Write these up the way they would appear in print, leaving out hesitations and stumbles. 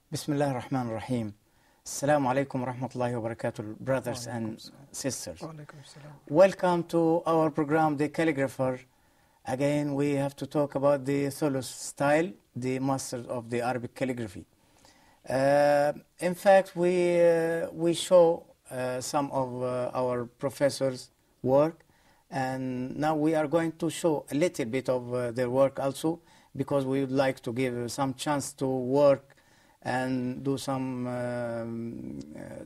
Bismillah ar-Rahman ar-Rahim. Assalamu alaikum wa rahmatullahi wa barakatuh, brothers and sisters. Welcome to our program, The Calligrapher. Again, we have to talk about the Thuluth style, the master of the Arabic calligraphy. In fact, we show some of our professors' work, and now we are going to show a little bit of their work also, because we would like to give some chance to work and do some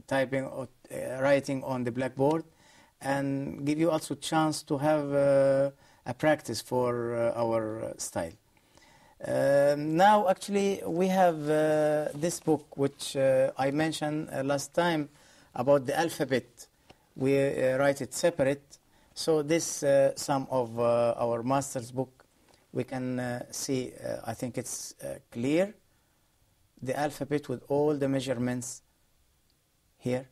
typing or writing on the blackboard, and give you also chance to have a practice for our style. Now actually we have this book which I mentioned last time about the alphabet. We write it separate, so this some of our master's book we can see. I think it's clear, the alphabet with all the measurements here.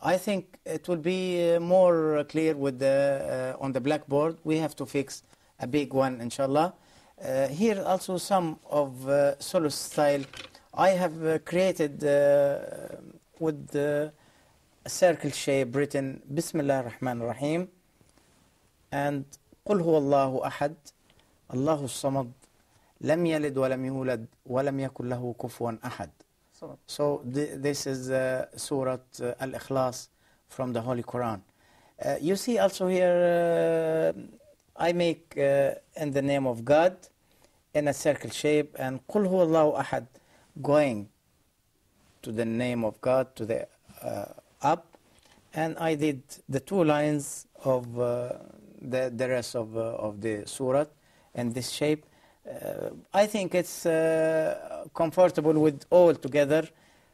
I think it will be more clear with the on the blackboard. We have to fix a big one, inshallah. Here also some of Thuluth style I have created with a circle shape written Bismillah ar-Rahman ar-Rahim and قل هو الله أحد الله الصمد لم يلد ولم يولد ولم يكن له كفوا أحد. So this is Surah Al-Ikhlas from the Holy Quran. You see also here I make in the name of God in a circle shape, and قل هو الله أحد going to the name of God to the up, and I did the two lines of the rest of the surah in this shape. I think it's comfortable with all together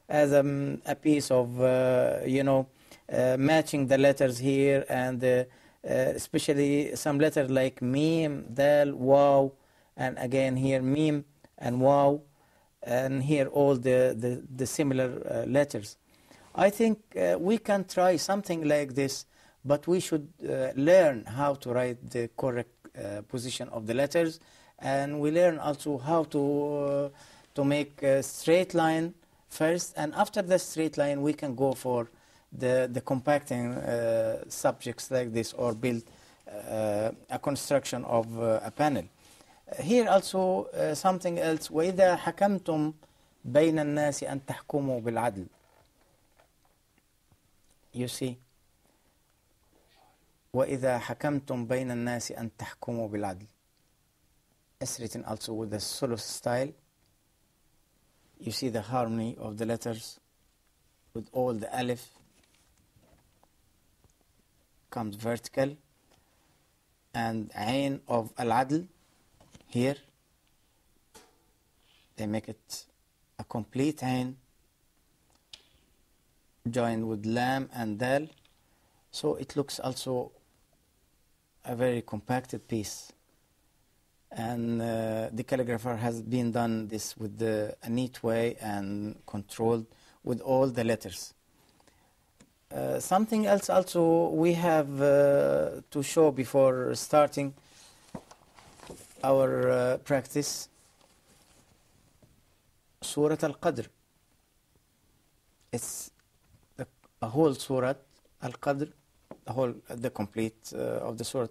as a piece of matching the letters here, and especially some letters like mim, dal, waw, and again here mim and waw, and here all the similar letters. I think we can try something like this, but we should learn how to write the correct position of the letters, and we learn also how to make a straight line first, and after the straight line we can go for the compacting subjects like this, or build a construction of a panel. Here also something else, وإذا حكمتم بين الناس أن تحكموا بالعدل. You see, وإذا حكمتم بين الناس أن تحكموا بالعدل. It's written also with the Thuluth style. You see the harmony of the letters with all the alif comes vertical, and ain of al-adl here they make it a complete ain joined with lam and dal, so it looks also a very compacted piece. And the calligrapher has been done this with a neat way and controlled with all the letters. Something else also we have to show before starting our practice, Surah Al-Qadr. It's a whole Surah Al-Qadr, the complete of the Surah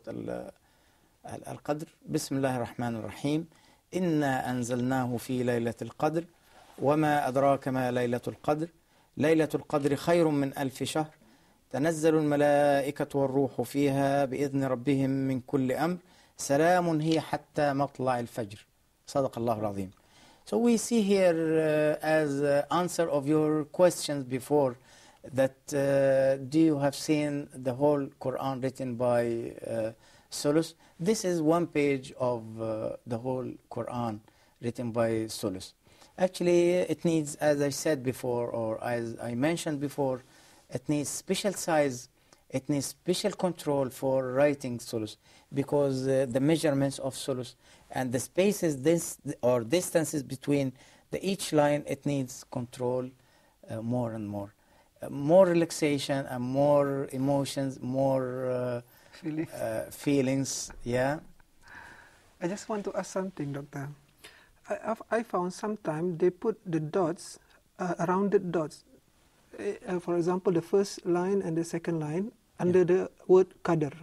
Al-Qadr. Bismillah ar-Rahman ar-Rahim. Inna anzalnahu fi laylatil qadr wama adraka ma laylatul qadr laylatul qadri khayrun min alfi shahr tanazzalu al-malaikatu war-ruhu fiha bi'idhni rabbihim min kulli amr salamun hiya hatta matla' al-fajr. Sadaqallahu al-azim. So we see here as answer of your questions before that do you have seen the whole Quran written by Solus? This is one page of the whole Quran written by Solus. Actually, it needs, as I said before, or as I mentioned before, it needs special size, it needs special control for writing Solus, because the measurements of Solus and the spaces or distances between each line, it needs control more and more. More relaxation and more emotions, more feelings. Yeah. I just want to ask something, Doctor. I found sometimes they put the dots, rounded dots. For example, the first line and the second line under the word qadr.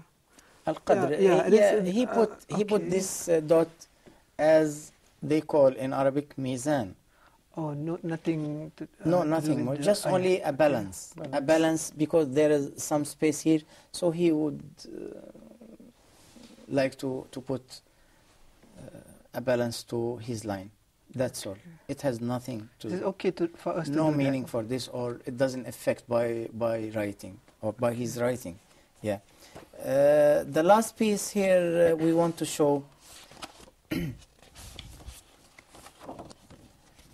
Al-Qadr. He put this dot as they call in Arabic mizan. Oh, nothing. Nothing more. Just only a balance. A balance, because there is some space here. So he would like to put a balance to his line. That's all. It has nothing to. Is it okay for us to no do meaning that? for this, or it doesn't affect by writing or by his writing. Yeah. The last piece here we want to show.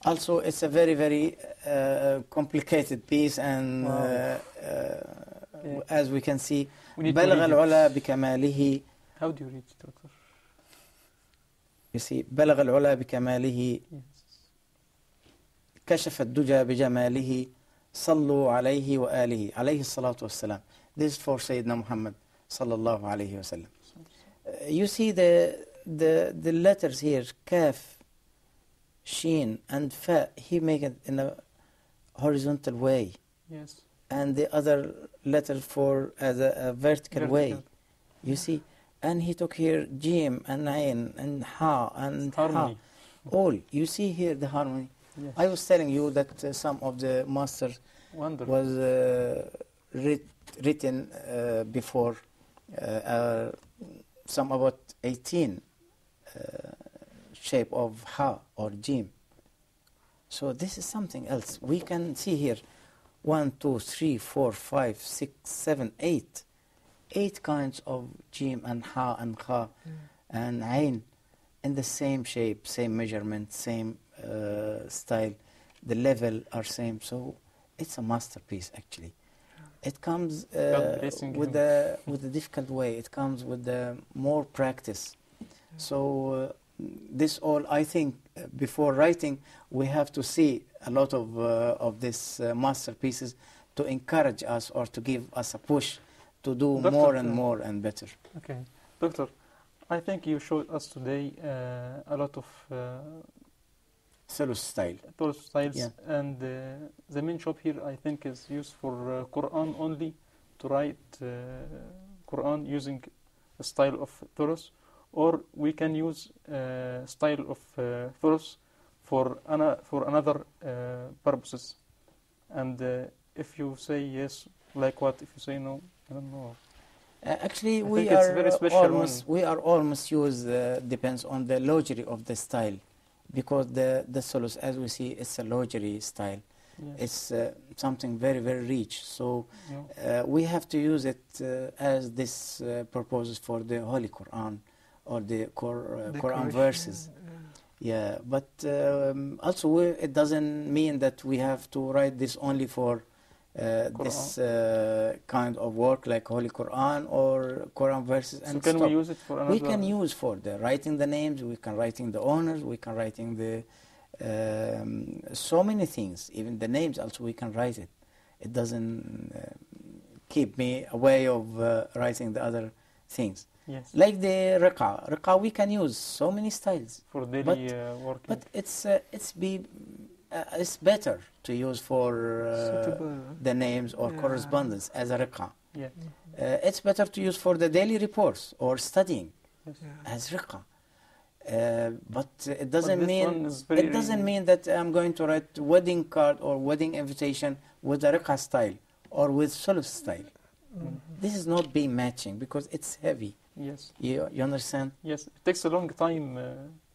Also, it's a very, very complicated piece, and as we can see, بلغ العلا بكماله. How do you read it, Doctor? You see, بلغ العلا بكماله كشف الدجى بجماله صلوا عليه وآله عليه الصلاة والسلام. This is for Sayyidina Muhammad صلى الله عليه وسلم. You see the letters here, kaf, sheen and fa, he make it in a horizontal way. Yes. And the other letter for as a vertical way. You see, and he took here jim and ain and ha and harmony. Ha. All you see here the harmony. Yes. I was telling you that some of the masters Wonderful. was written before some about 18 shape of ha or jim. So this is something else. We can see here 1, 2, 3, 4, 5, 6, 7, 8. 8 kinds of jim and ha and kha and ain in the same shape, same measurement, same style. The level are same. So it's a masterpiece actually. It comes with a difficult way. It comes with more practice. So this all, I think, before writing, we have to see a lot of these masterpieces to encourage us or to give us a push to do Doctor, more and more and better. Okay. Doctor, I think you showed us today a lot of Solus style. Solus styles, Yeah. and the main shop here, I think, is used for Quran only, to write Quran using a style of Solus, or we can use style of Solus for another purposes. And if you say yes, like what? If you say no, I don't know. Actually, I we think it's a very special are almost use depends on the luxury of the style, because the Solus, as we see, it's a luxury style. Yes. It's something very, very rich. So Yeah. we have to use it as this purposes for the Holy Quran or the Quran verses. Yeah, but also it doesn't mean that we have to write this only for this kind of work like Holy Quran or Quran verses. So And can stop. we use it for another? We can use for the writing the names, we can writing the honors, we can writing the so many things. Even the names also we can write it. It doesn't keep me away of writing the other things. Yes. Like the riqa. Riqa we can use so many styles. For daily working. But it's better to use for the names or correspondence as a riqa. Yeah. It's better to use for the daily reports or studying Yes. as riqa. But it doesn't mean mean that I'm going to write wedding card or wedding invitation with a riqa style or with Solus style. This is not being matching because it's heavy. Yes. You understand? Yes. It takes a long time.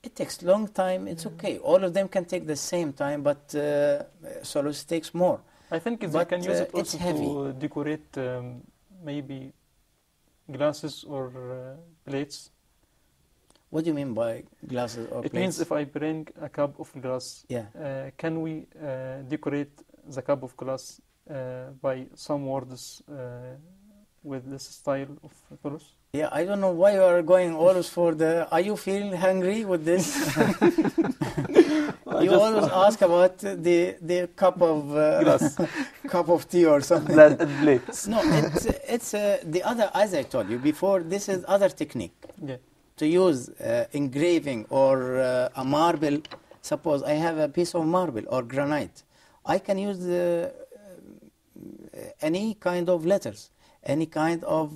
It takes long time. It's okay. All of them can take the same time, but Solus takes more. I think you but can use it it's also heavy. to decorate maybe glasses or plates. What do you mean by glasses or It plates? means if I bring a cup of glass, Yeah. can we decorate the cup of glass by some words with this style of thuluth? Yeah, I don't know why you are going always for the... Are you feeling hungry with this? You always ask about the cup of Glass. cup of tea or something. Plates. No, it's the other, as I told you before, this is other technique. Yeah. To use engraving or a marble. Suppose I have a piece of marble or granite. I can use any kind of letters, any kind of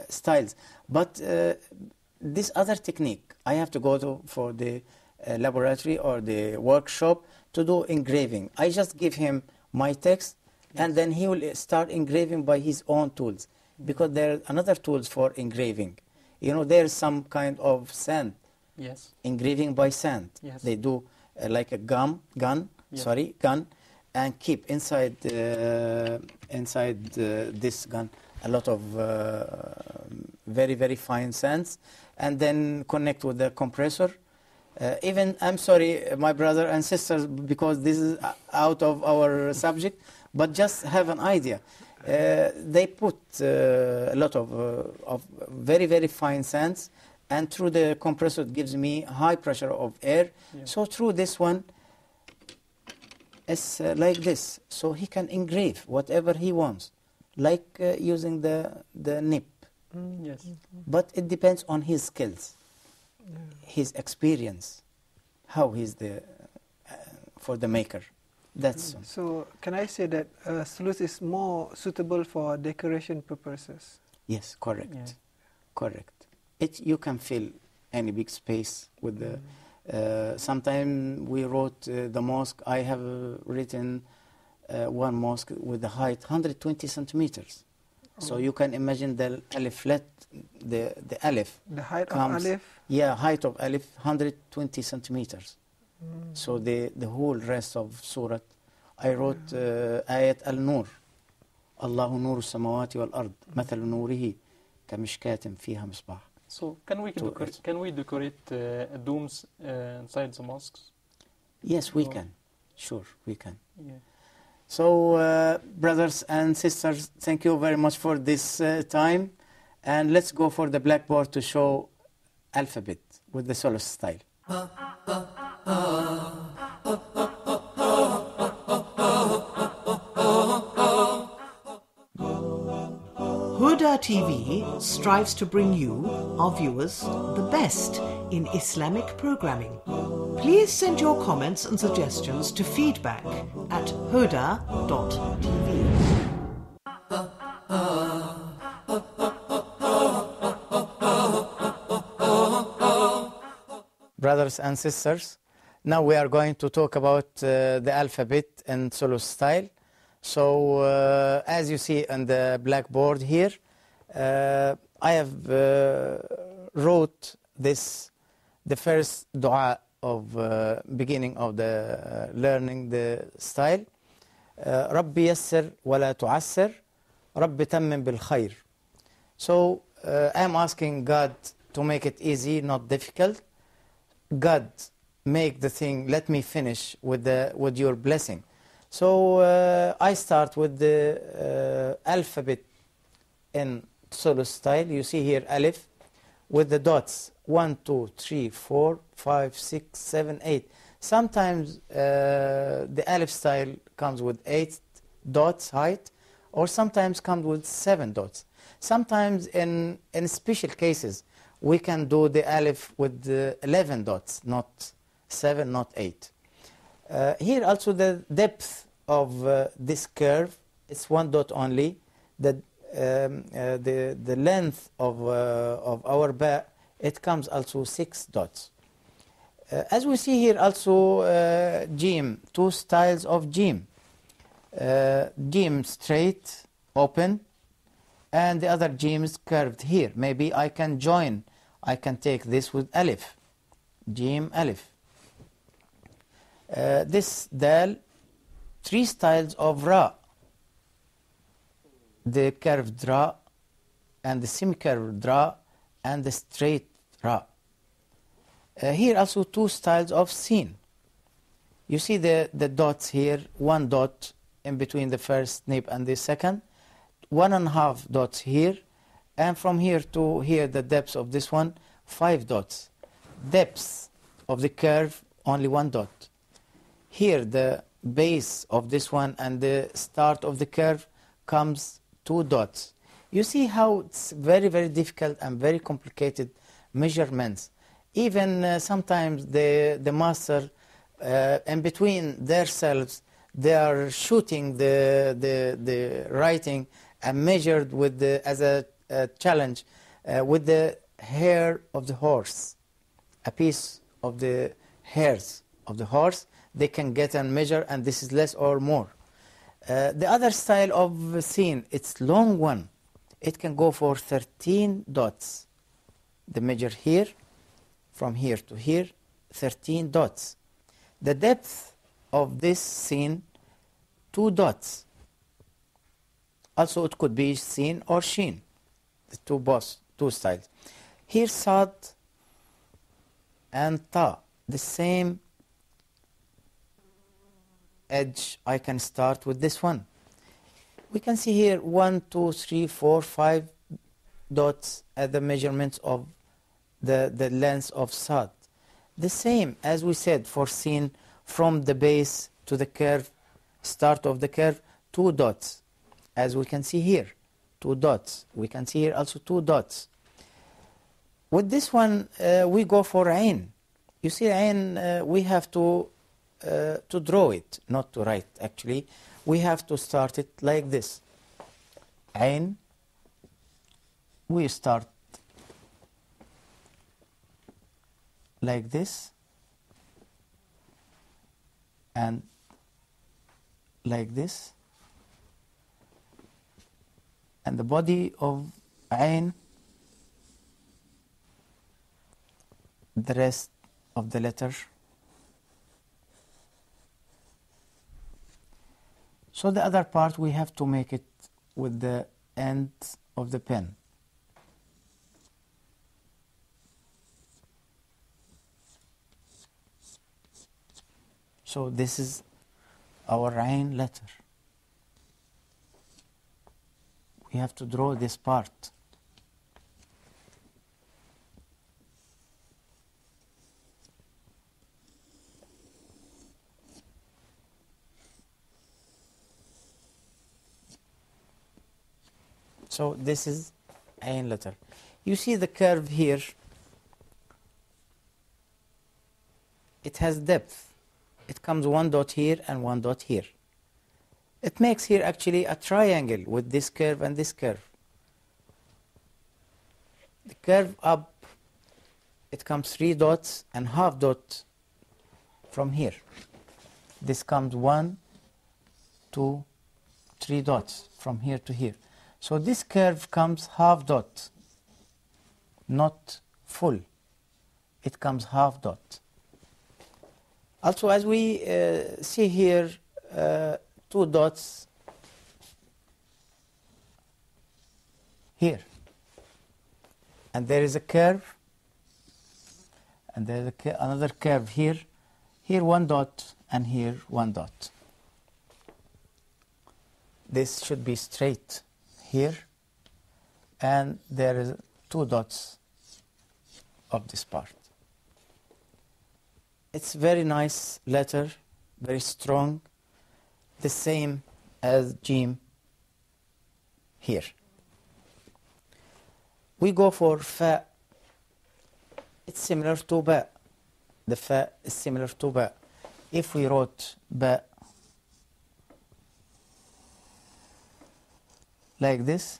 styles. But this other technique, I have to go for the laboratory or the workshop to do engraving. I just give him my text, and then he will start engraving by his own tools, because there are another tools for engraving. You know, there's some kind of sand, Yes. engraving by sand. Yes. They do like a gun, Yes. and keep inside this gun a lot of very, very fine sands, and then connect with the compressor. Even, I'm sorry, my brother and sisters, because this is out of our subject, but just have an idea. They put a lot of very, very fine sands, and through the compressor it gives me high pressure of air. Yeah. So through this one, it's like this. So he can engrave whatever he wants, like using the nib. Yes. But it depends on his skills, his experience, how he's for the maker. That's So can I say that thuluth is more suitable for decoration purposes? yes, correct, Yeah. correct. You can fill any big space with the. Sometime we wrote the mosque. I have written one mosque with the height 120 centimeters. So you can imagine the alif the alif. The height comes, of alif? Yeah, height of alif 120 centimeters. So the whole rest of surah, I wrote ayat al-nur. Allahu nuru samawati wal ard. Mathalu nurihi kamishkatin fiha misbah. So can we decorate domes inside the mosques? Yes, we Oh. can. Sure, we can. Yeah. So, brothers and sisters, thank you very much for this time. And let's go for the blackboard to show alphabet with the Solus style. Huda TV strives to bring you, our viewers, the best in Islamic programming. Please send your comments and suggestions to feedback@huda.tv. Brothers and sisters, now we are going to talk about the alphabet and Solus style. So, as you see on the blackboard here, I have wrote the first dua of beginning of the learning the style. ربي يسر ولا تعسر ربي تمم بالخير. So, I'm asking God to make it easy, not difficult. God, make the thing, let me finish with your blessing. So I start with the alphabet in Solus style. You see here alif with the dots 1, 2, 3, 4, 5, 6, 7, 8. Sometimes the alif style comes with 8 dots height, or sometimes comes with 7 dots. Sometimes in special cases we can do the alif with the 11 dots, not 7, not 8. Here also the depth of this curve is 1 dot only. The length of our ba, it comes also 6 dots. As we see here also jim, 2 styles of jim. Jim straight, open, and the other jim is curved here. Maybe I can join, I can take this with alif, jim alif. This dal three styles of Ra. The curved Ra, and the semi-curved Ra, and the straight Ra. Here also two styles of Sin. You see the dots here, one dot in between the first nib and the second, 1.5 dots here, and from here to here the depth of this one, 5 dots. Depth of the curve, only 1 dot. Here the base of this one and the start of the curve comes 2 dots. You see how it's very, very difficult and very complicated measurements. Even sometimes the master, in between themselves, they are shooting the writing and measured with as a challenge with the hair of the horse, a piece of the hairs of the horse. They can get and measure, and this is less or more. The other style of scene, it's long one. It can go for 13 dots. The measure here, from here to here, 13 dots. The depth of this scene, 2 dots. Also, it could be scene or sheen, the two styles. Here, sad and ta, the same edge. I can start with this one. We can see here 1, 2, 3, 4, 5 dots at the measurements of the length of sad. The same as we said for scene, from the base to the curve, start of the curve, 2 dots. As we can see here, 2 dots. We can see here also 2 dots. With this one, we go for Ain. You see, Ain, we have to draw it, not to write, actually. We have to start it like this. Ain, we start like this, and like this. And the body of Ain, the rest of the letter. So the other part we have to make it with the end of the pen. So this is our Ain letter. We have to draw this part. So this is Ain letter. You see the curve here. It has depth. It comes 1 dot here and 1 dot here. It makes here actually a triangle with this curve and this curve. The curve up, it comes 3 dots and half dot from here. This comes 1, 2, 3 dots from here to here. So this curve comes half dot, not full. It comes half dot. Also, as we see here, 2 dots here. And there is a curve, and there is another curve here. Here 1 dot, and here 1 dot. This should be straight here, and there is 2 dots of this part. It's very nice letter, very strong, the same as Jim here. We go for Fa. It's similar to Ba. The Fa is similar to Ba. If we wrote Ba like this,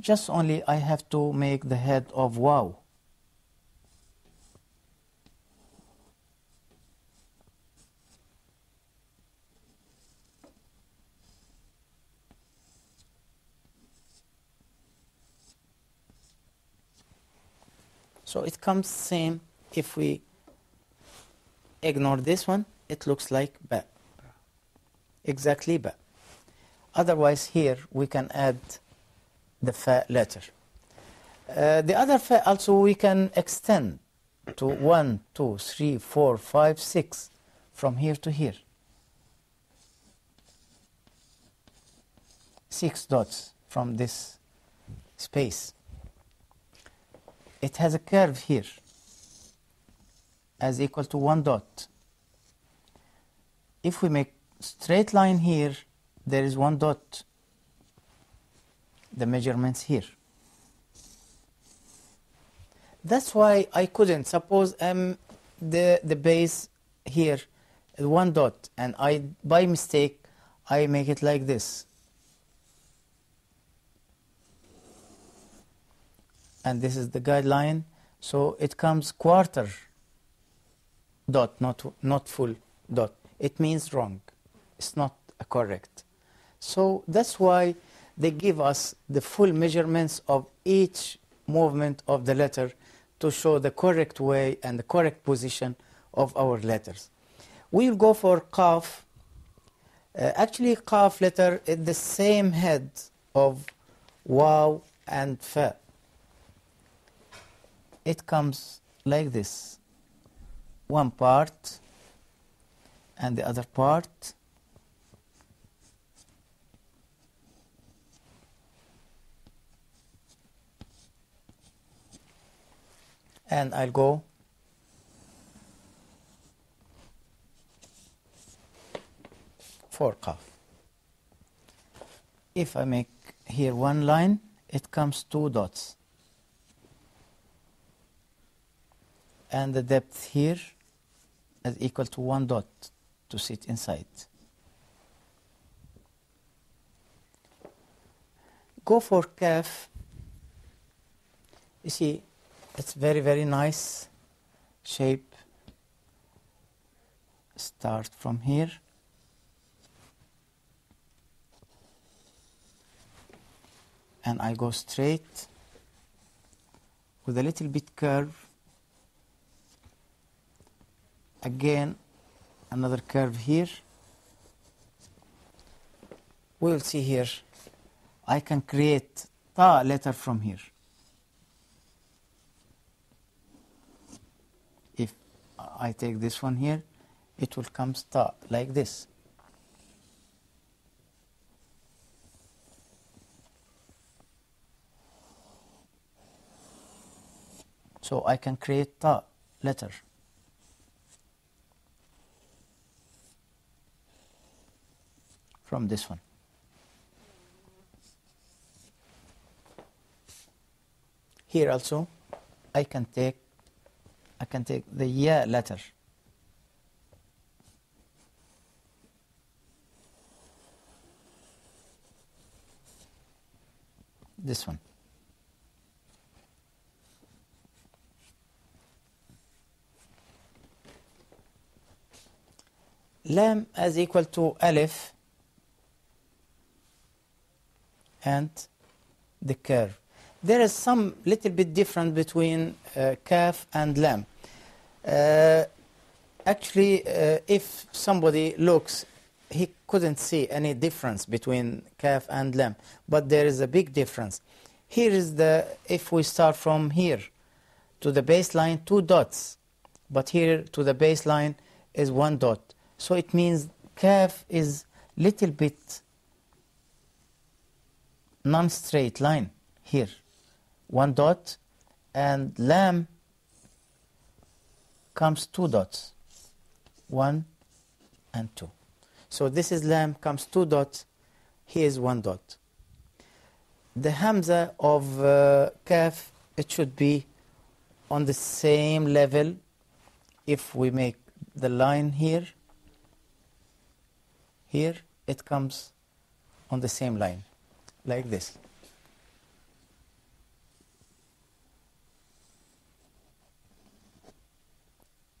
just only I have to make the head of Waw. So it comes same. If we ignore this one, it looks like Ba. exactly ba. Otherwise here we can add the fa letter. The other fa also we can extend to 1, 2, 3, 4, 5, 6 from here to here. 6 dots from this space. It has a curve here as equal to 1 dot. If we make straight line here, there is 1 dot. The measurements here. That's why I couldn't. Suppose the base here, 1 dot, and I by mistake I make it like this. And this is the guideline, so it comes quarter dot, not full dot. It means wrong. It's not correct. So that's why they give us the full measurements of each movement of the letter to show the correct way and the correct position of our letters. We'll go for Qaf. Actually, Qaf letter is the same head of Waw and Fa. It comes like this. One part and the other part. And I'll go for Qaf. If I make here 1 line, it comes 2 dots. And the depth here is equal to 1 dot to sit inside. Go for Kaf. You see, it's very, very nice shape. Start from here. And I go straight with a little bit curve. Again, another curve here. We'll see here. I can create Ta letter from here. If I take this one here, it will come Ta like this. So I can create Ta letter. From this one. Here also I can take the Ya letter. This one. Lam is equal to Alif and the curve. There is some little bit different between Kaf and Lam. Actually, if somebody looks, he couldn't see any difference between Kaf and Lam, but there is a big difference. Here is if we start from here to the baseline, 2 dots, but here to the baseline is 1 dot. So it means Kaf is little bit non-straight line here, 1 dot, and Lam comes 2 dots, 1 and 2. So this is Lam comes 2 dots, here is 1 dot. The Hamza of Kaf, it should be on the same level. If we make the line here, it comes on the same line, like this.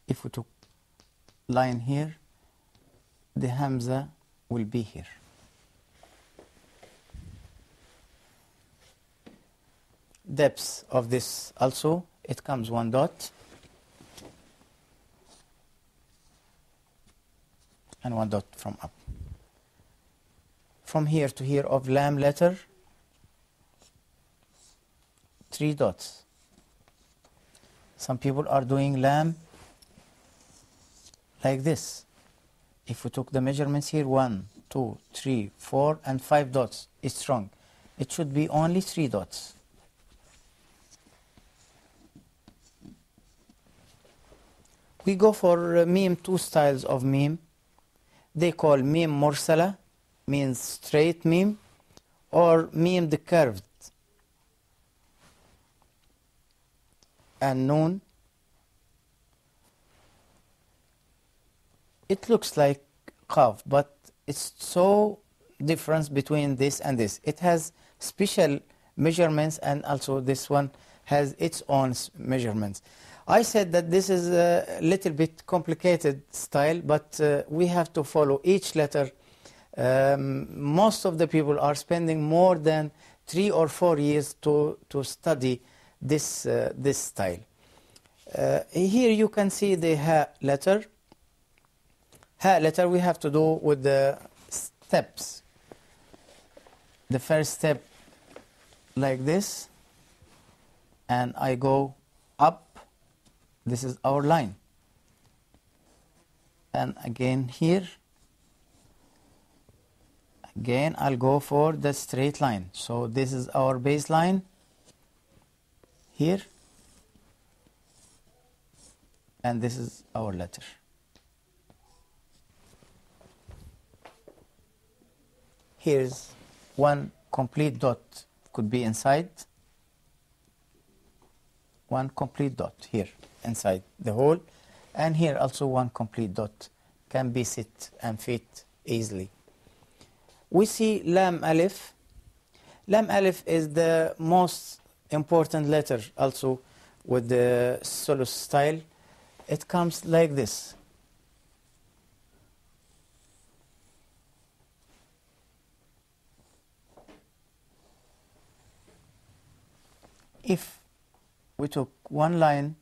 If we took line here, the Hamza will be here. Depth of this also, it comes 1 dot and 1 dot from up. from here to here of lam letter, 3 dots. Some people are doing lam like this. If we took the measurements here, 1, 2, 3, 4, and 5 dots, it's wrong. It should be only 3 dots. We go for meme, 2 styles of meme. They call meme mursala, means straight meme, or meme the curved. And noon, it looks like qaf, but it's so difference between this and this. It has special measurements, and also this one has its own measurements. I said that this is a little bit complicated style, but we have to follow each letter. Most of the people are spending more than 3 or 4 years to study this style. Here you can see the ha letter. Ha letter we have to do with the steps. The first step like this, and I go up. This is our line. And again here, again I'll go for the straight line. So this is our baseline here, and this is our letter. Here's one complete dot, could be inside. One complete dot here inside the hole, and here also one complete dot can be sit and fit easily. We see lam alif. Lam alif is the most important letter also with the Solus style. It comes like this. If we took one line,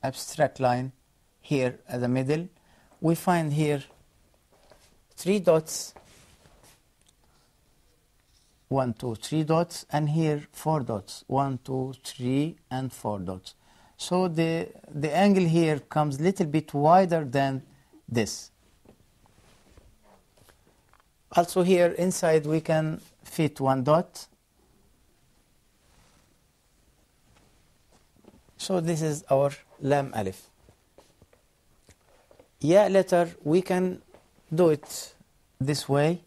abstract line, here at the middle, we find here 3 dots, 1, 2, 3 dots, and here 4 dots, 1, 2, 3, and 4 dots. So the angle here comes a little bit wider than this. Also here inside we can fit 1 dot. So this is our lam alif. Ya letter, we can do it this way.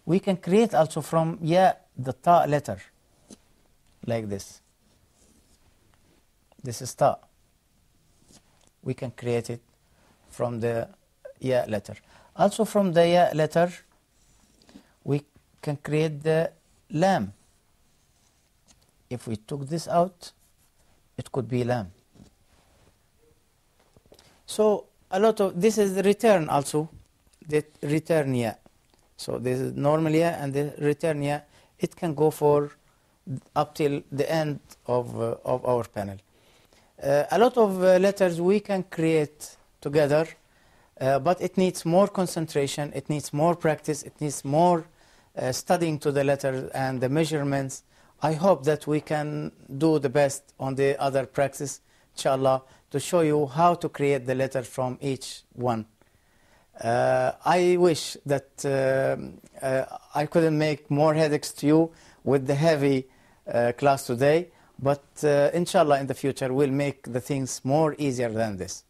We can create also from ya the ta letter, like this. This is ta. We can create it from the ya letter. Also from the ya letter, we can create the lam. If we took this out, it could be lam. So a lot of this is the return also, the return ya. So this is normal ya, and the return ya, it can go for up till the end of our panel. A lot of letters we can create together, but it needs more concentration, it needs more practice, it needs more studying to the letters and the measurements. I hope that we can do the best on the other practice, inshallah, to show you how to create the letter from each one. I wish that I couldn't make more headaches to you with the heavy class today, but inshallah in the future we'll make the things more easier than this.